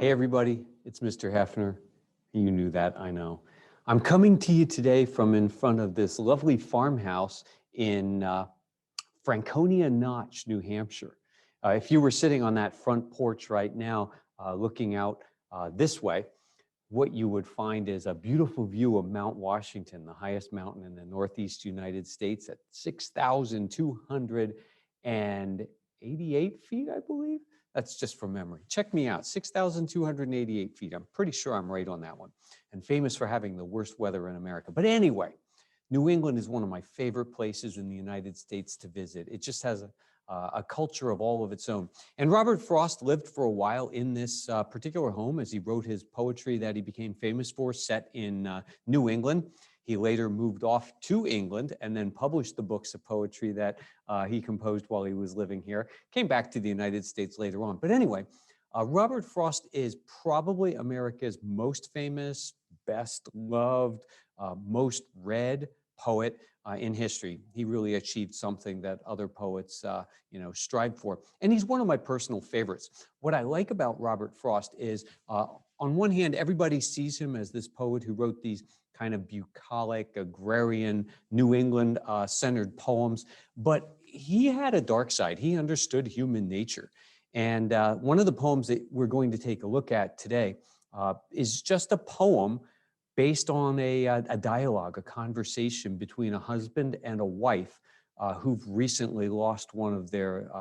Hey everybody, it's Mr. Hefner. You knew that, I know. I'm coming to you today from in front of this lovely farmhouse in Franconia Notch, New Hampshire. If you were sitting on that front porch right now, looking out this way, what you would find is a beautiful view of Mount Washington, the highest mountain in the Northeast United States at 6,288 feet, I believe. That's just from memory. Check me out, 6,288 feet. I'm pretty sure I'm right on that one. And famous for having the worst weather in America. But anyway, New England is one of my favorite places in the United States to visit. It just has a culture of all of its own. And Robert Frost lived for a while in this particular home as he wrote his poetry that he became famous for, set in New England. He later moved off to England and then published the books of poetry that he composed while he was living here. Came back to the United States later on. But anyway, Robert Frost is probably America's most famous, best loved, most read poet in history. He really achieved something that other poets, strived for. And he's one of my personal favorites. What I like about Robert Frost is, on one hand, everybody sees him as this poet who wrote these kind of bucolic, agrarian, New England centered poems, but he had a dark side. He understood human nature. And one of the poems that we're going to take a look at today is just a poem based on a dialogue, a conversation between a husband and a wife who've recently lost one of their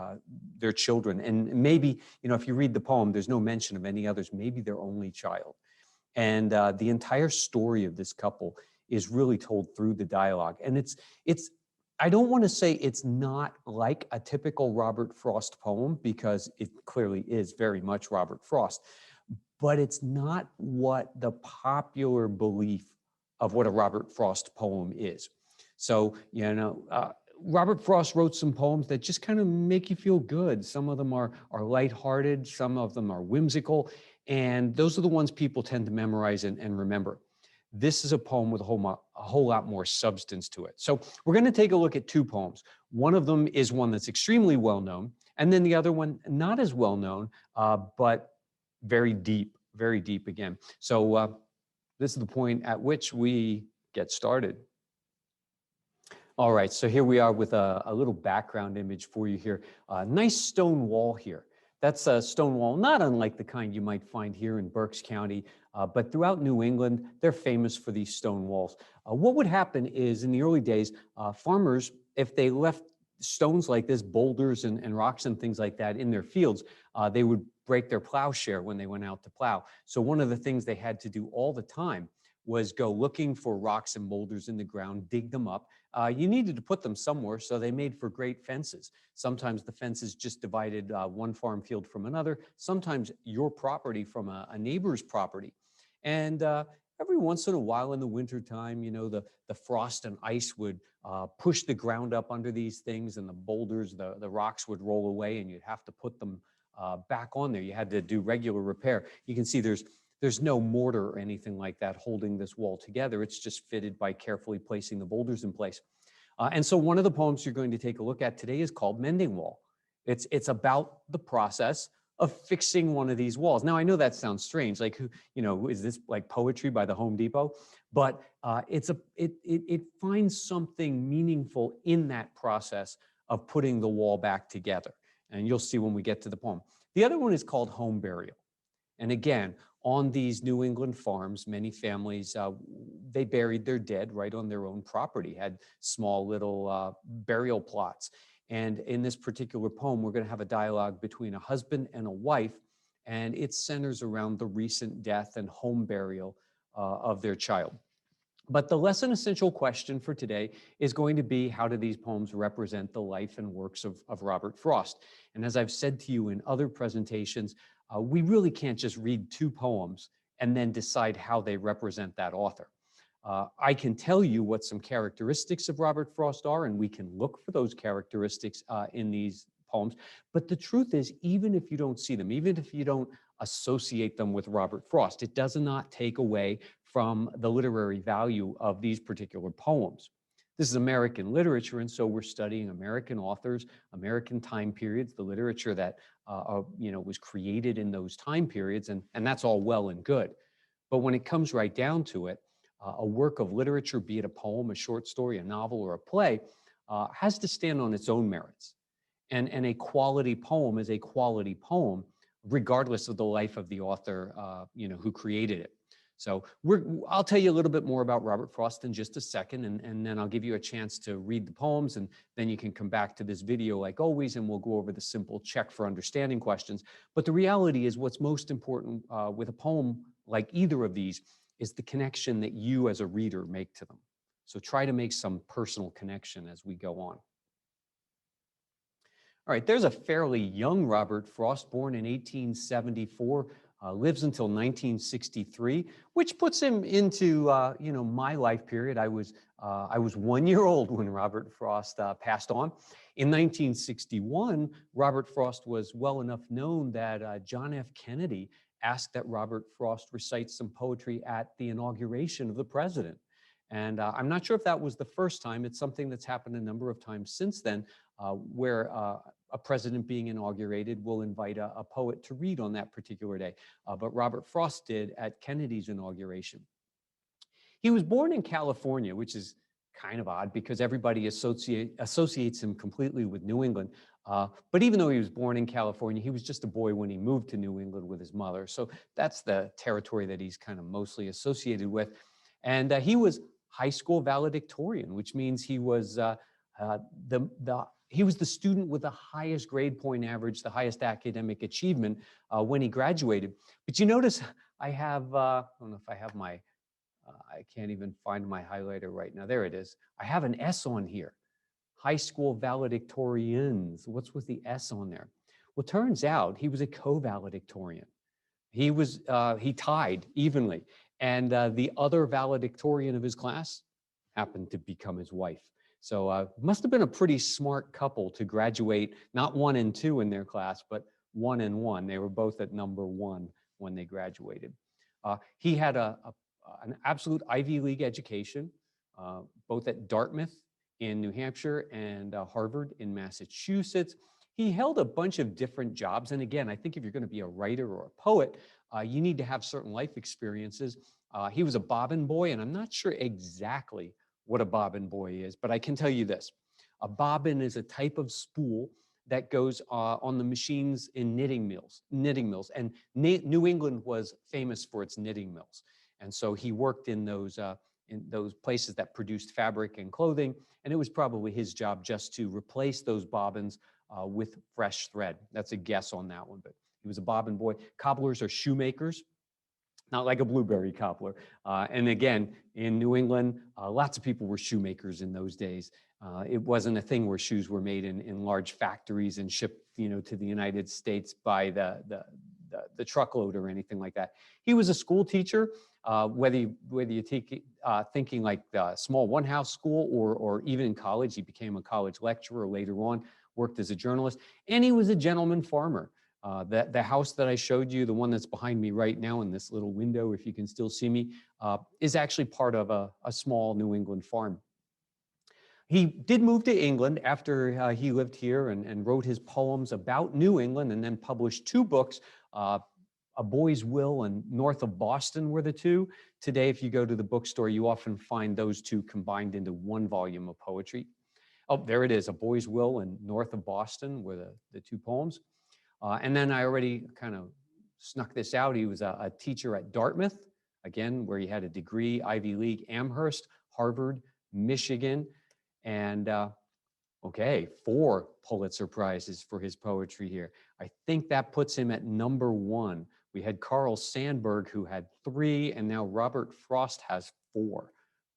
children. And maybe, if you read the poem, there's no mention of any others, maybe their only child. And the entire story of this couple is really told through the dialogue. And I don't want to say it's not like a typical Robert Frost poem, because it clearly is very much Robert Frost, but it's not what the popular belief of what a Robert Frost poem is. So, Robert Frost wrote some poems that just kind of make you feel good. Some of them are lighthearted, some of them are whimsical, and those are the ones people tend to memorize and remember. This is a poem with a whole lot more substance to it. So we're going to take a look at two poems. One of them is one that's extremely well known, and then the other one not as well known, but very deep again. So this is the point at which we get started. All right, so here we are with a little background image for you here. Nice stone wall here. That's a stone wall, not unlike the kind you might find here in Berks County, but throughout New England, they're famous for these stone walls. What would happen is, in the early days, farmers, if they left stones like this, boulders and rocks and things like that in their fields, they would break their plowshare when they went out to plow. So one of the things they had to do all the time was go looking for rocks and boulders in the ground, dig them up. You needed to put them somewhere, so they made for great fences. Sometimes the fences just divided one farm field from another, sometimes your property from a neighbor's property. And every once in a while in the wintertime, the frost and ice would push the ground up under these things, and the boulders, the rocks would roll away, and you'd have to put them back on there. You had to do regular repair. You can see there's no mortar or anything like that holding this wall together. It's just fitted by carefully placing the boulders in place. And so one of the poems you're going to take a look at today is called Mending Wall. It's about the process of fixing one of these walls. Now, I know that sounds strange, like, is this like poetry by the Home Depot? But it finds something meaningful in that process of putting the wall back together. And you'll see when we get to the poem. The other one is called Home Burial. And again, on these New England farms, many families, they buried their dead right on their own property, had small little burial plots. And in this particular poem, we're going to have a dialogue between a husband and a wife, and it centers around the recent death and home burial of their child. But the less than essential question for today is going to be, how do these poems represent the life and works of Robert Frost? And as I've said to you in other presentations, we really can't just read two poems and then decide how they represent that author. I can tell you what some characteristics of Robert Frost are, and we can look for those characteristics in these poems. But the truth is, even if you don't see them, even if you don't associate them with Robert Frost, it does not take away from the literary value of these particular poems. This is American literature, and so we're studying American authors, American time periods, the literature that was created in those time periods, and that's all well and good. But when it comes right down to it, a work of literature, be it a poem, a short story, a novel, or a play, has to stand on its own merits. And a quality poem is a quality poem, regardless of the life of the author, who created it. So I'll tell you a little bit more about Robert Frost in just a second, and then I'll give you a chance to read the poems, and then you can come back to this video like always, and we'll go over the simple check for understanding questions. But the reality is what's most important with a poem like either of these is the connection that you as a reader make to them. So try to make some personal connection as we go on. All right, there's a fairly young Robert Frost, born in 1874, lives until 1963, which puts him into my life period. I was 1 year old when Robert Frost passed on. In 1961, Robert Frost was well enough known that John F. Kennedy asked that Robert Frost recite some poetry at the inauguration of the president. And I'm not sure if that was the first time. It's something that's happened a number of times since then, where a president being inaugurated will invite a poet to read on that particular day. But Robert Frost did at Kennedy's inauguration. He was born in California, which is kind of odd because everybody associates him completely with New England. But even though he was born in California, he was just a boy when he moved to New England with his mother. So that's the territory that he's kind of mostly associated with. And he was high school valedictorian, which means he was he was the student with the highest grade point average, the highest academic achievement when he graduated. But you notice I have, I don't know if I have my, I can't even find my highlighter right now. There it is. I have an S on here. High school valedictorians. What's with the S on there? Well, turns out he was a co-valedictorian. He tied evenly. And the other valedictorian of his class happened to become his wife. So must have been a pretty smart couple to graduate, not 1 and 2 in their class, but 1 and 1. They were both at number 1 when they graduated. He had an absolute Ivy League education, both at Dartmouth in New Hampshire and Harvard in Massachusetts. He held a bunch of different jobs. And again, I think if you're going to be a writer or a poet, you need to have certain life experiences. He was a bobbin boy, and I'm not sure exactly what a bobbin boy is, but I can tell you this. A bobbin is a type of spool that goes on the machines in knitting mills. And New England was famous for its knitting mills. And so he worked in those places that produced fabric and clothing, and it was probably his job just to replace those bobbins with fresh thread. That's a guess on that one, but he was a bobbin boy. Cobblers are shoemakers, not like a blueberry cobbler. And again, in New England, lots of people were shoemakers in those days. It wasn't a thing where shoes were made in large factories and shipped, to the United States by the truckload or anything like that. He was a school teacher, whether you take thinking like the small one-house school or even in college. He became a college lecturer later on, worked as a journalist, and he was a gentleman farmer. The house that I showed you, the one that's behind me right now in this little window, if you can still see me, is actually part of a small New England farm. He did move to England after he lived here and wrote his poems about New England, and then published 2 books. A Boy's Will and North of Boston were the 2. Today, if you go to the bookstore, you often find those 2 combined into 1 volume of poetry. Oh, there it is. A Boy's Will and North of Boston were the 2 poems. And then I already kind of snuck this out. He was a teacher at Dartmouth, again, where he had a degree, Ivy League, Amherst, Harvard, Michigan, and 4 Pulitzer Prizes for his poetry here. I think that puts him at number 1. We had Carl Sandburg, who had 3, and now Robert Frost has 4.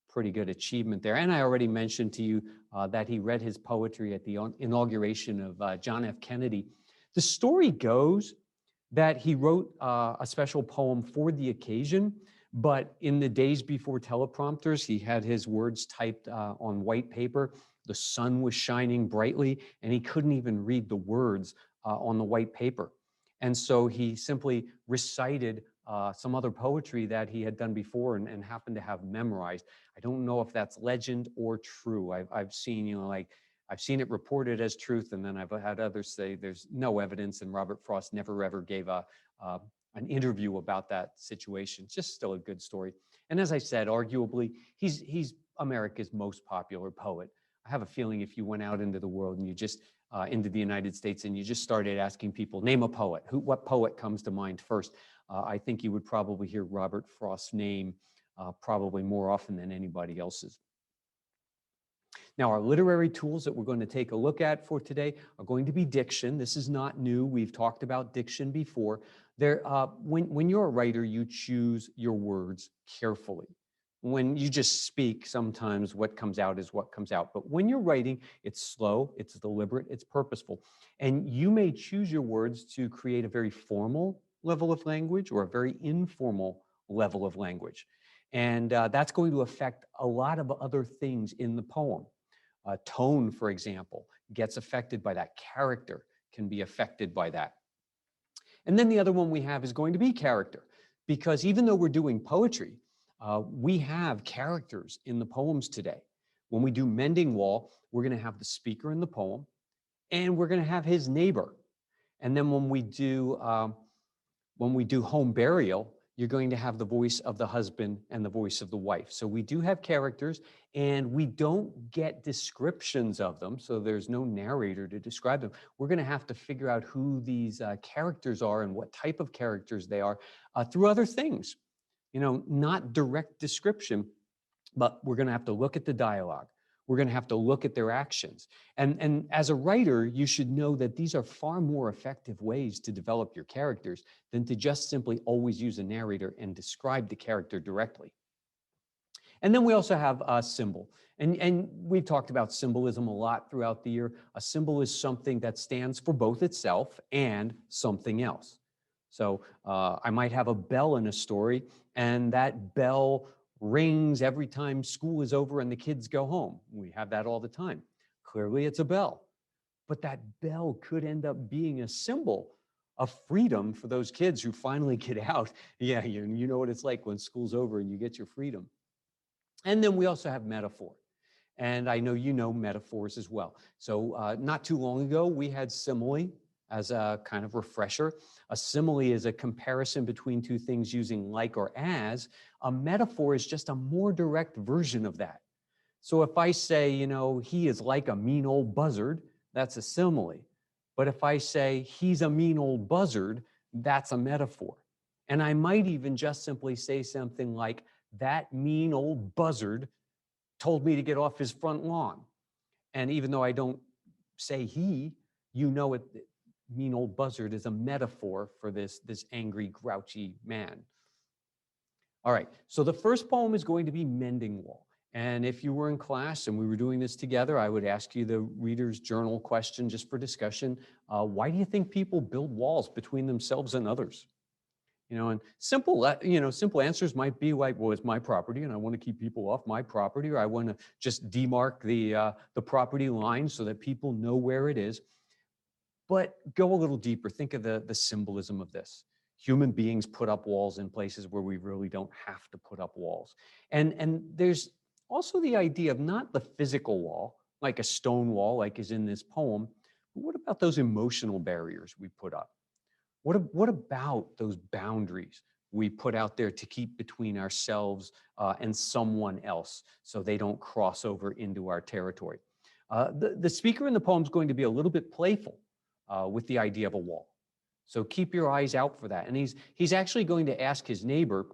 Pretty good achievement there. And I already mentioned to you that he read his poetry at the inauguration of John F. Kennedy. The story goes that he wrote a special poem for the occasion, but in the days before teleprompters, he had his words typed on white paper. The sun was shining brightly, and he couldn't even read the words on the white paper. And so he simply recited some other poetry that he had done before and happened to have memorized. I don't know if that's legend or true. I've seen, like, I've seen it reported as truth, and then I've had others say there's no evidence, and Robert Frost never ever gave an interview about that situation. It's just still a good story. And as I said, arguably, he's America's most popular poet. I have a feeling if you went out into the world and you just into the United States and you just started asking people, name a poet, what poet comes to mind first? I think you would probably hear Robert Frost's name probably more often than anybody else's. Now, our literary tools that we're going to take a look at for today are going to be diction. This is not new. We've talked about diction before. When you're a writer, you choose your words carefully. When you just speak, sometimes what comes out is what comes out. But when you're writing, it's slow, it's deliberate, it's purposeful. And you may choose your words to create a very formal level of language or a very informal level of language. And that's going to affect a lot of other things in the poem. Tone, for example, gets affected by that. Character can be affected by that. And then the other one we have is going to be character, because even though we're doing poetry, we have characters in the poems today. When we do Mending Wall, we're going to have the speaker in the poem, and we're going to have his neighbor. And then when we do Home Burial, you're going to have the voice of the husband and the voice of the wife. So we do have characters, and we don't get descriptions of them, so there's no narrator to describe them. We're going to have to figure out who these characters are and what type of characters they are through other things. Not direct description, but we're going to have to look at the dialogue. We're going to have to look at their actions. And as a writer, you should know that these are far more effective ways to develop your characters than to just simply always use a narrator and describe the character directly. And then we also have a symbol. And we've talked about symbolism a lot throughout the year. A symbol is something that stands for both itself and something else. So I might have a bell in a story, and that bell rings every time school is over and the kids go home. We have that all the time. Clearly, it's a bell. But that bell could end up being a symbol of freedom for those kids who finally get out. Yeah, you know what it's like when school's over and you get your freedom. And then we also have metaphor. And I know you know metaphors as well. So not too long ago, we had simile as a kind of refresher. A simile is a comparison between two things using like or as. A metaphor is just a more direct version of that. So if I say, he is like a mean old buzzard, that's a simile. But if I say he's a mean old buzzard, that's a metaphor. And I might even just simply say something like, that mean old buzzard told me to get off his front lawn. And even though I don't say he, mean old buzzard is a metaphor for this angry, grouchy man. All right, so the first poem is going to be Mending Wall. And if you were in class and we were doing this together, I would ask you the reader's journal question just for discussion. Why do you think people build walls between themselves and others? And simple answers might be like, well, it's my property and I want to keep people off my property, or I want to just demark the property line so that people know where it is. But go a little deeper. Think of the symbolism of this. Human beings put up walls in places where we really don't have to put up walls. And there's also the idea of not the physical wall, like a stone wall, like is in this poem, but what about those emotional barriers we put up? What about those boundaries we put out there to keep between ourselves and someone else so they don't cross over into our territory? The speaker in the poem is going to be a little bit playful with the idea of a wall. So keep your eyes out for that. And he's actually going to ask his neighbor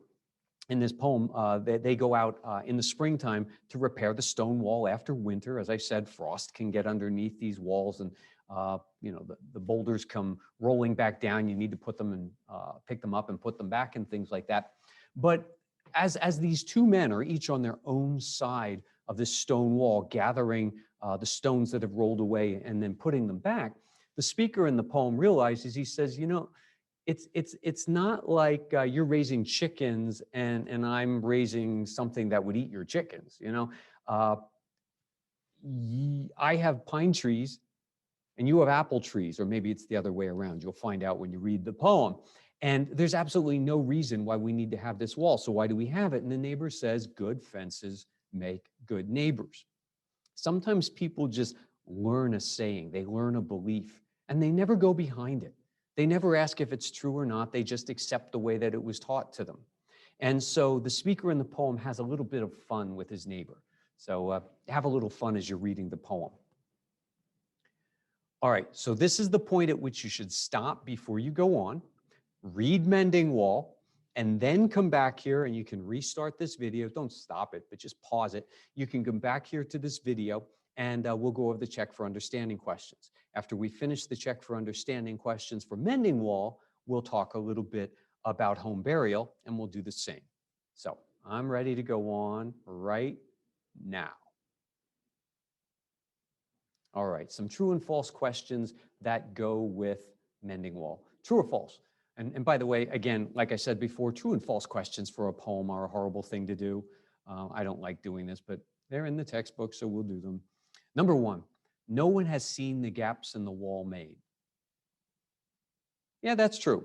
in this poem that they go out in the springtime to repair the stone wall after winter. As I said, frost can get underneath these walls, and the boulders come rolling back down. You need to put them and pick them up and put them back and things like that. But as these two men are each on their own side of this stone wall, gathering the stones that have rolled away and then putting them back, the speaker in the poem realizes, he says, it's not like you're raising chickens and I'm raising something that would eat your chickens. I have pine trees and you have apple trees, or maybe it's the other way around. You'll find out when you read the poem. And there's absolutely no reason why we need to have this wall. So why do we have it? And the neighbor says, good fences make good neighbors. Sometimes people just learn a saying, they learn a belief, and they never go behind it. They never ask if it's true or not. They just accept the way that it was taught to them. And so the speaker in the poem has a little bit of fun with his neighbor. So have a little fun as you're reading the poem. All right, so this is the point at which you should stop before you go on, read Mending Wall, and then come back here and you can restart this video. Don't stop it, but just pause it. You can come back here to this video and we'll go over the check for understanding questions. After we finish the check for understanding questions for Mending Wall, we'll talk a little bit about home burial and we'll do the same. So I'm ready to go on right now. All right, some true and false questions that go with Mending Wall. True or false? And by the way, again, like I said before, true and false questions for a poem are a horrible thing to do. I don't like doing this, but they're in the textbook, so we'll do them. Number one, no one has seen the gaps in the wall made. Yeah, that's true.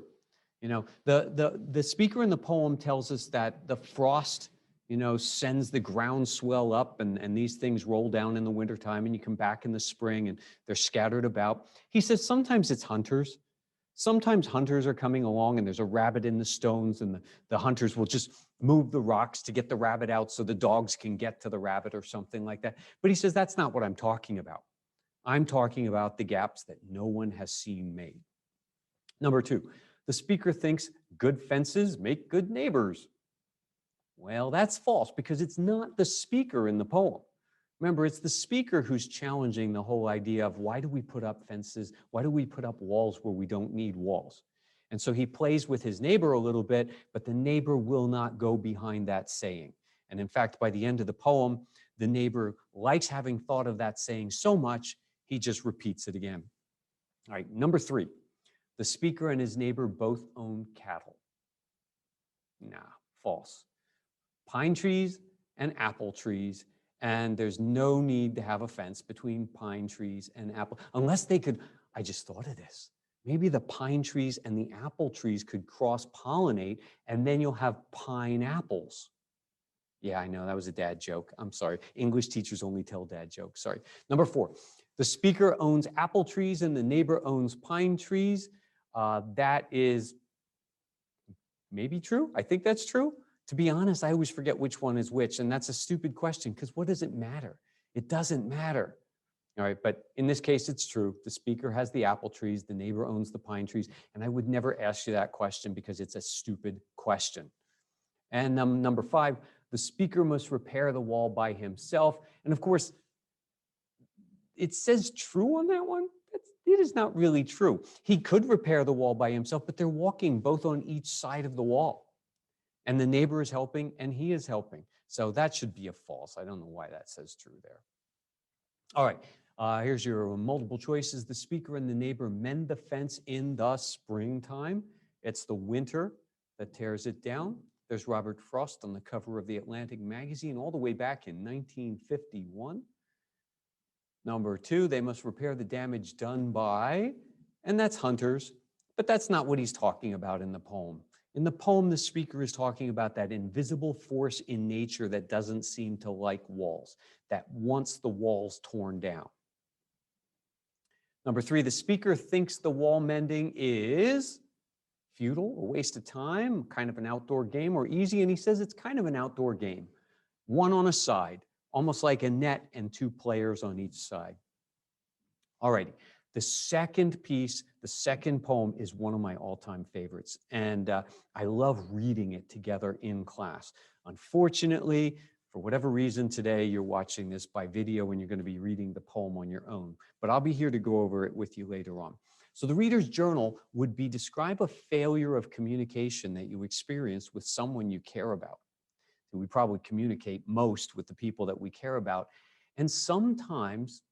You know, the speaker in the poem tells us that the frost, you know, sends the ground swell up and these things roll down in the wintertime and you come back in the spring and they're scattered about. He says sometimes it's hunters. Sometimes hunters are coming along and there's a rabbit in the stones and the hunters will just move the rocks to get the rabbit out so the dogs can get to the rabbit or something like that. But he says that's not what I'm talking about. I'm talking about the gaps that no one has seen made. Number two, the speaker thinks good fences make good neighbors. Well, that's false because it's not the speaker in the poem. Remember, it's the speaker who's challenging the whole idea of why do we put up fences? Why do we put up walls where we don't need walls? And so he plays with his neighbor a little bit, but the neighbor will not go behind that saying. And in fact, by the end of the poem, the neighbor likes having thought of that saying so much, he just repeats it again. All right, number three, the speaker and his neighbor both own cattle. Nah, false. Pine trees and apple trees, and there's no need to have a fence between pine trees and apple, unless they could, I just thought of this, maybe the pine trees and the apple trees could cross-pollinate, and then you'll have pineapples. Yeah, I know, that was a dad joke. I'm sorry. English teachers only tell dad jokes, sorry. Number four, the speaker owns apple trees and the neighbor owns pine trees. That is maybe true. I think that's true. To be honest, I always forget which one is which, and that's a stupid question because what does it matter? It doesn't matter. All right, but in this case, it's true. The speaker has the apple trees, the neighbor owns the pine trees, and I would never ask you that question because it's a stupid question. And number five, the speaker must repair the wall by himself. And of course, it says true on that one. It is not really true. He could repair the wall by himself, but they're walking both on each side of the wall. And the neighbor is helping and he is helping. So that should be a false. I don't know why that says true there. All right, here's your multiple choices. The speaker and the neighbor mend the fence in the springtime. It's the winter that tears it down. There's Robert Frost on the cover of the Atlantic magazine all the way back in 1951. Number two, they must repair the damage done by, and that's hunters, but that's not what he's talking about in the poem. In the poem, the speaker is talking about that invisible force in nature that doesn't seem to like walls, that wants the walls torn down. Number three, the speaker thinks the wall mending is futile, a waste of time, kind of an outdoor game, or easy, and he says it's kind of an outdoor game. One on a side, almost like a net and two players on each side. All righty. The second piece, the second poem is one of my all-time favorites, and I love reading it together in class. Unfortunately, for whatever reason today, you're watching this by video and you're going to be reading the poem on your own, but I'll be here to go over it with you later on. So the reader's journal would be describe a failure of communication that you experienced with someone you care about. So we probably communicate most with the people that we care about, and sometimes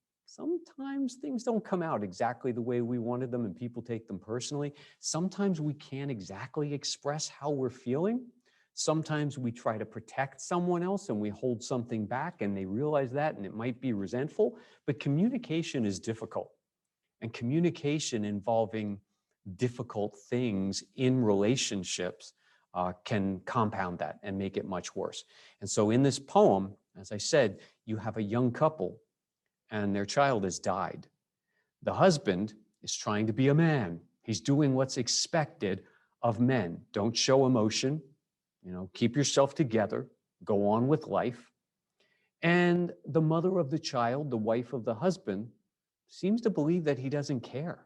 things don't come out exactly the way we wanted them and people take them personally. Sometimes we can't exactly express how we're feeling. Sometimes we try to protect someone else and we hold something back and they realize that and it might be resentful, but communication is difficult. And communication involving difficult things in relationships can compound that and make it much worse. And so in this poem, as I said, you have a young couple and their child has died. The husband is trying to be a man. He's doing what's expected of men. Don't show emotion, keep yourself together, go on with life. And the mother of the child, the wife of the husband, seems to believe that he doesn't care.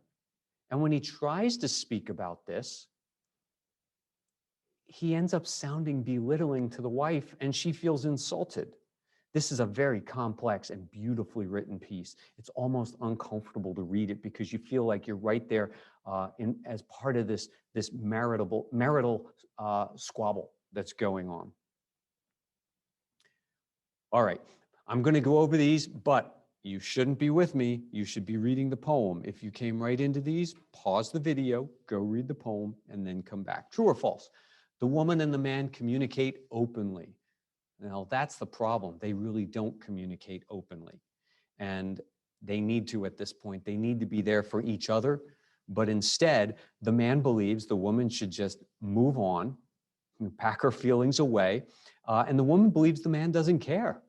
And when he tries to speak about this, he ends up sounding belittling to the wife, and she feels insulted. This is a very complex and beautifully written piece. It's almost uncomfortable to read it because you feel like you're right there as part of this marital squabble that's going on. All right, I'm going to go over these, but you shouldn't be with me. You should be reading the poem. If you came right into these, pause the video, go read the poem, and then come back. True or false? The woman and the man communicate openly. Now, that's the problem. They really don't communicate openly. And they need to at this point. They need to be there for each other. But instead, the man believes the woman should just move on, pack her feelings away. And the woman believes the man doesn't care.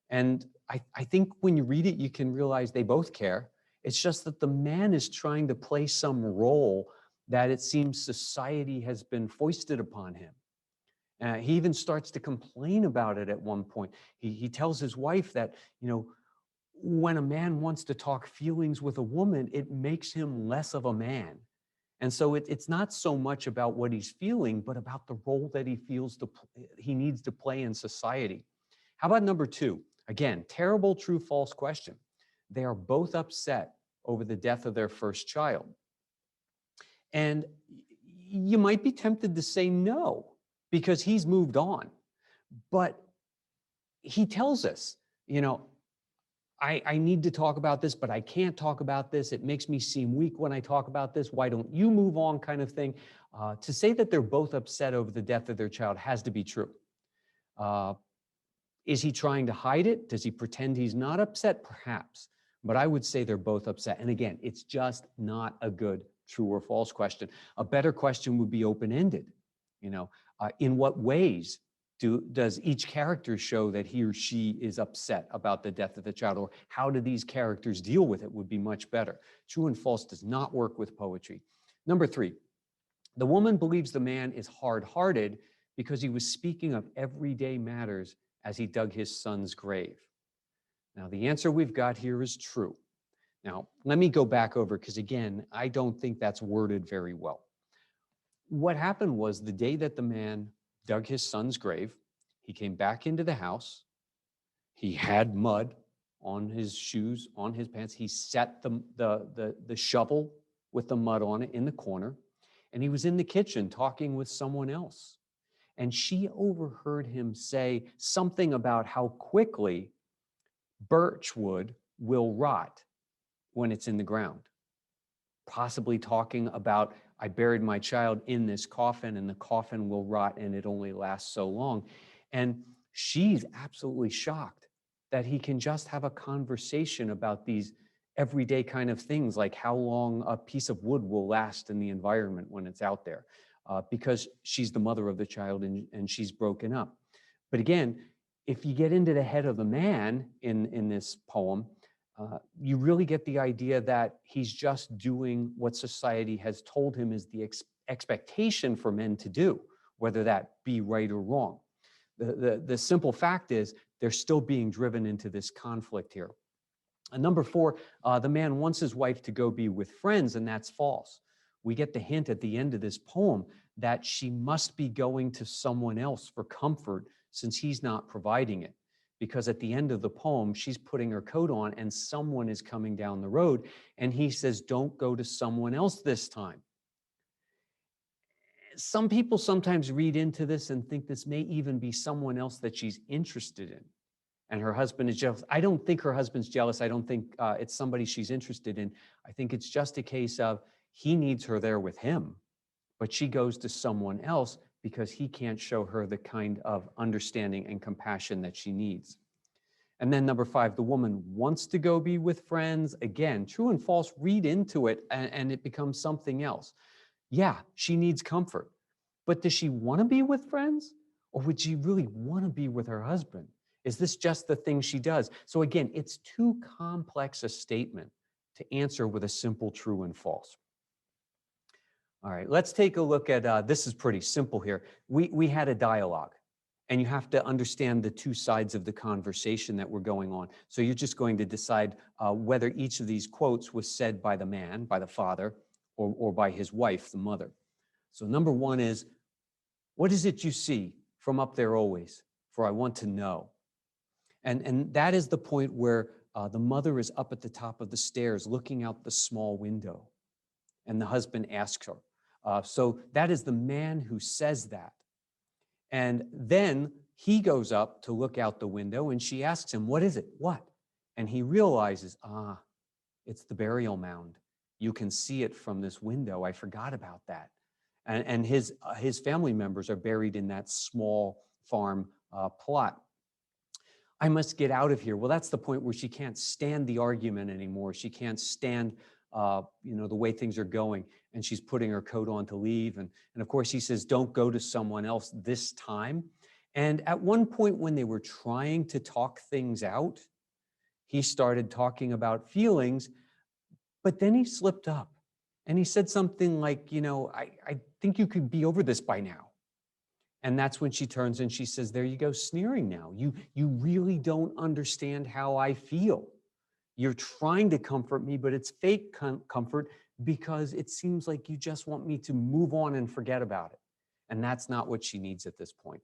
And I think when you read it, you can realize they both care. It's just that the man is trying to play some role that it seems society has been foisted upon him. He even starts to complain about it at one point. He tells his wife that, when a man wants to talk feelings with a woman, it makes him less of a man. And so it's not so much about what he's feeling, but about the role that he needs to play in society. How about number 2? Again, terrible, true, false question. They are both upset over the death of their first child. And you might be tempted to say no, because he's moved on. But he tells us, I need to talk about this, but I can't talk about this. It makes me seem weak when I talk about this. Why don't you move on, kind of thing. To say that they're both upset over the death of their child has to be true. Is he trying to hide it? Does he pretend he's not upset? Perhaps. But I would say they're both upset. And again, it's just not a good true or false question. A better question would be open-ended. In what ways does each character show that he or she is upset about the death of the child? Or how do these characters deal with it would be much better. True and false does not work with poetry. Number 3, the woman believes the man is hard-hearted because he was speaking of everyday matters as he dug his son's grave. Now, the answer we've got here is true. Now, let me go back over, because again, I don't think that's worded very well. What happened was, the day that the man dug his son's grave, he came back into the house. He had mud on his shoes, on his pants. He set the shovel with the mud on it in the corner, and he was in the kitchen talking with someone else. And she overheard him say something about how quickly birch wood will rot when it's in the ground. Possibly talking about, I buried my child in this coffin, and the coffin will rot, and it only lasts so long. And she's absolutely shocked that he can just have a conversation about these everyday kind of things, like how long a piece of wood will last in the environment when it's out there, because she's the mother of the child and she's broken up. But again, if you get into the head of the man in this poem, you really get the idea that he's just doing what society has told him is the expectation for men to do, whether that be right or wrong. The simple fact is they're still being driven into this conflict here. And number 4, the man wants his wife to go be with friends, and that's false. We get the hint at the end of this poem that she must be going to someone else for comfort since he's not providing it. Because at the end of the poem, she's putting her coat on and someone is coming down the road, and he says, don't go to someone else this time. Some people sometimes read into this and think this may even be someone else that she's interested in, and her husband is jealous. I don't think her husband's jealous. I don't think it's somebody she's interested in. I think it's just a case of he needs her there with him, but she goes to someone else because he can't show her the kind of understanding and compassion that she needs. And then number 5, the woman wants to go be with friends. Again, true and false, read into it and it becomes something else. Yeah, she needs comfort, but does she want to be with friends? Or would she really want to be with her husband? Is this just the thing she does? So again, it's too complex a statement to answer with a simple true and false. All right, let's take a look at, this is pretty simple here. We had a dialogue, and you have to understand the two sides of the conversation that were going on. So you're just going to decide whether each of these quotes was said by the man, by the father, or by his wife, the mother. So number 1 is, what is it you see from up there always? For I want to know. And that is the point where the mother is up at the top of the stairs looking out the small window. And the husband asks her. So that is the man who says that. And then he goes up to look out the window and she asks him, what is it? What? And he realizes, it's the burial mound. You can see it from this window. I forgot about that. And his family members are buried in that small farm plot. I must get out of here. Well, that's the point where she can't stand the argument anymore. She can't stand the way things are going, and she's putting her coat on to leave. And of course, he says, don't go to someone else this time. And at one point when they were trying to talk things out, he started talking about feelings, but then he slipped up and he said something like, I think you could be over this by now. And that's when she turns and she says, there you go, sneering now. You really don't understand how I feel. You're trying to comfort me, but it's fake comfort because it seems like you just want me to move on and forget about it. And that's not what she needs at this point.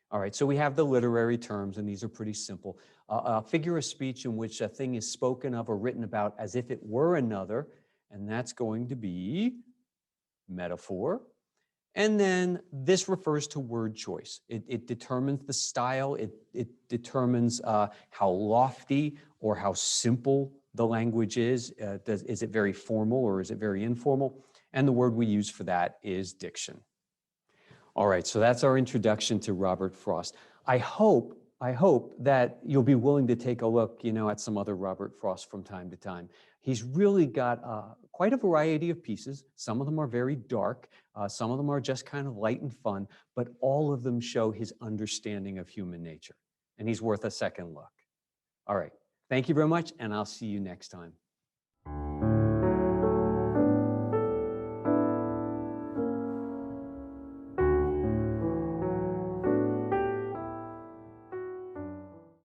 All right, so we have the literary terms, and these are pretty simple. A figure of speech in which a thing is spoken of or written about as if it were another, and that's going to be metaphor. And then this refers to word choice. It determines the style. It determines how lofty or how simple the language is. Is it very formal or is it very informal? And the word we use for that is diction. All right, so that's our introduction to Robert Frost. I hope that you'll be willing to take a look, at some other Robert Frost from time to time. He's really got quite a variety of pieces. Some of them are very dark. Some of them are just kind of light and fun, but all of them show his understanding of human nature. And he's worth a second look. All right, thank you very much, and I'll see you next time.